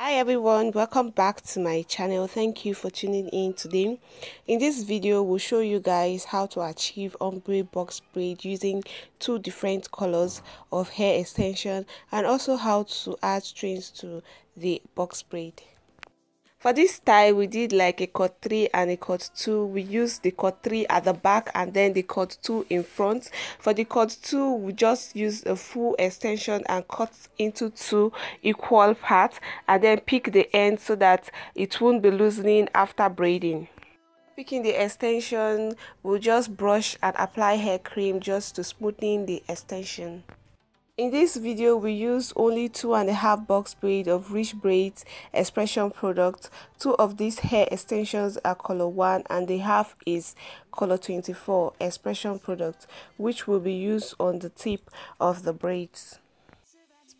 Hi everyone, welcome back to my channel. Thank you for tuning in today. In this video we'll show you guys how to achieve ombre box braid using two different colors of hair extension, and also how to add strings to the box braid. For this style, we did like a cut 3 and a cut 2. We used the cut 3 at the back and then the cut 2 in front. For the cut 2, we just used a full extension and cut into two equal parts, and then pick the end so that it won't be loosening after braiding. Picking the extension, we'll just brush and apply hair cream just to smoothen the extension. In this video, we used only 2.5 box braid of Rich Braids expression product. Two of these hair extensions are color 1 and the half is color 24 expression product, which will be used on the tip of the braids.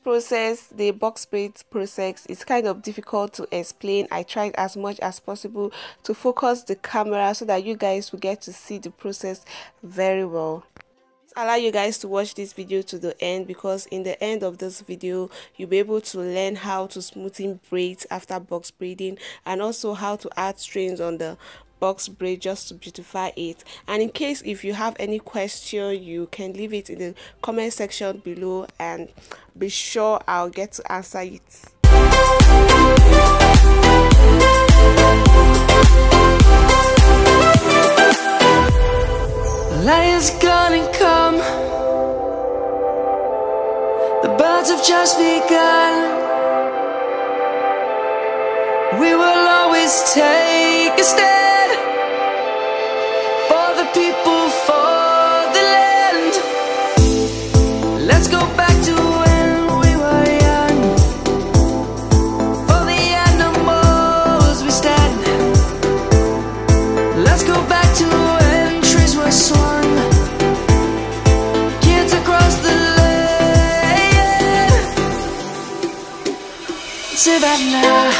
The box braids process is kind of difficult to explain. I tried as much as possible to focus the camera so that you guys will get to see the process very well. Allow you guys to watch this video to the end, because in the end of this video you'll be able to learn how to smoothen braids after box braiding, and also how to add strings on the box braid just to beautify it. And in case if you have any question, you can leave it in the comment section below and be sure I'll get to answer it. Lion's gonna come. The birds have just begun. We will always take a stand for the people, for the land. Let's go back to when we were young. For the animals we stand. Let's go back to when trees were swung. Savannah,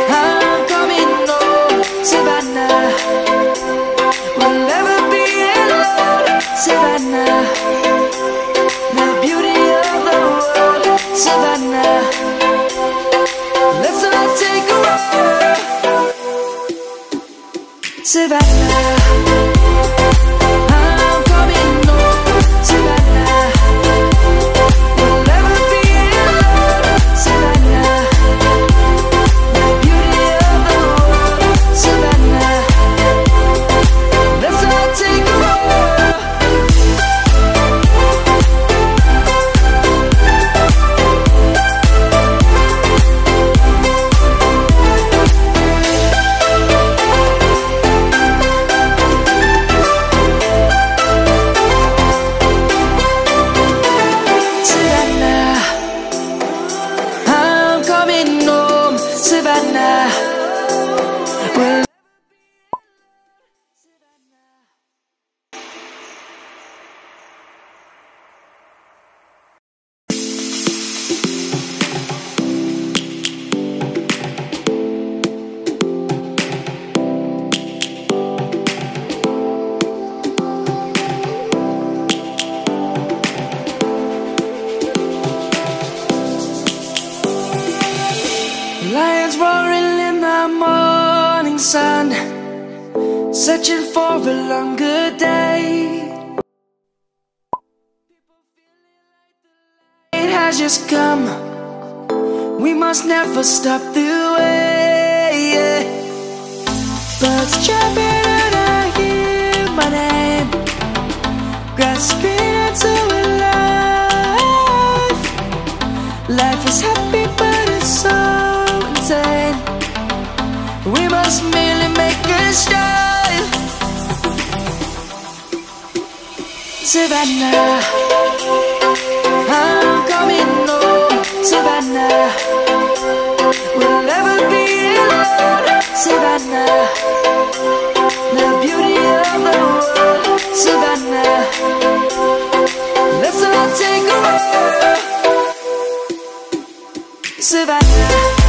I'm coming home. Savannah, we'll never be alone. Savannah, the beauty of the world. Savannah, let's all take a walk. Savannah, I'm coming home. Savannah, we'll never be alone. Savannah, the beauty of the world. Savannah, let's all take a walk. Savannah, I'm coming home. Savannah, well, lions roaring in the morning sun, searching for a longer day. It has just come. We must never stop the way. Birds chirping and I hear my name, grasping into life. Life is happy but it's so insane. We must merely make a start. Savannah, I'm coming home. Savannah, we'll never be alone. Savannah, the beauty of the world. Savannah, let's all take a walk. Savannah.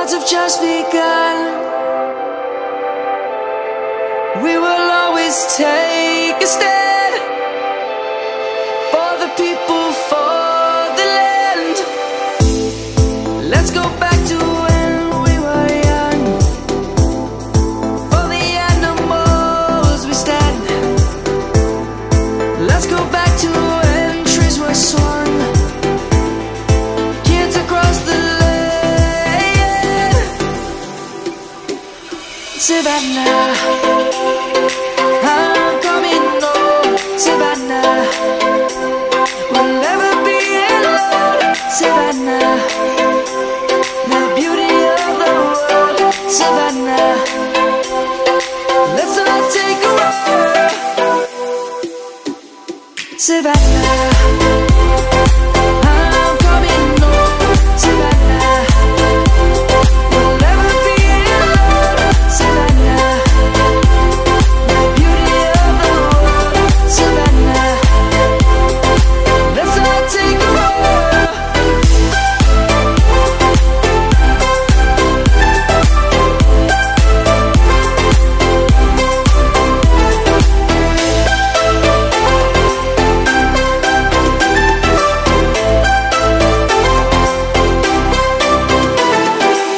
Birds have just begun. We will always take a stand for the people, for the land. Let's go back to when we were young. For the animals we stand. Let's go back to when trees were swung. Kids across the land. Savannah, I'm coming home. Savannah, we'll never be alone. Savannah, the beauty of the world. Savannah, let's all take a walk. Savannah, I'm coming home. Savannah, we'll never be alone. Savannah, the beauty of the world. Savannah, let's all take a walk.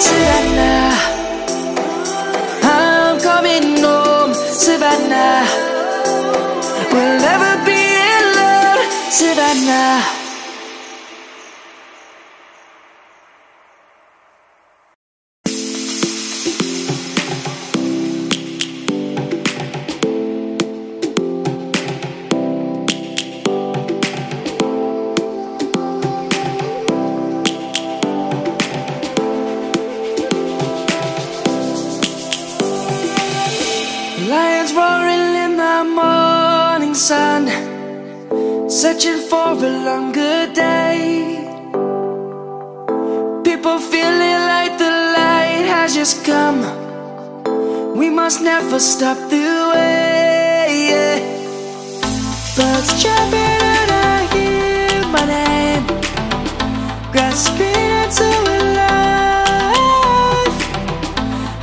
Savannah, I'm coming home. Savannah, we'll never be alone. Savannah. Lions roaring in the morning sun, searching for a longer day. People feeling like the light has just come. We must never stop the way. Birds chirping and I hear my name, grasping into life.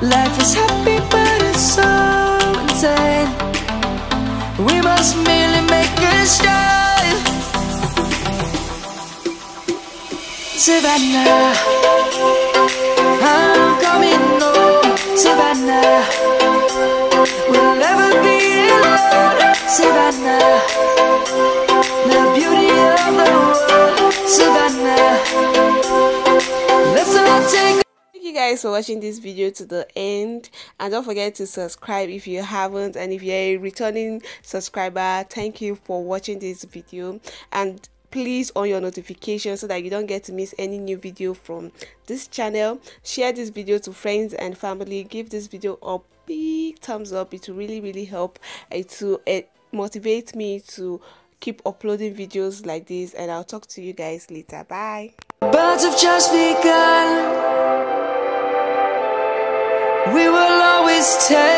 Life is happy but it's so insane. We must merely make a start. Savannah, I'm coming home. Savannah, we'll never be alone. Savannah, the beauty of the world. Savannah, let's all take. Thank you guys for watching this video to the end, and don't forget to subscribe if you haven't, and if you're a returning subscriber, thank you for watching this video, and please on your notifications so that you don't get to miss any new video from this channel. Share this video to friends and family. Give this video a big thumbs up. It will really help to motivate me to keep uploading videos like this, and I'll talk to you guys later. Bye. Birds have just begun. We will always take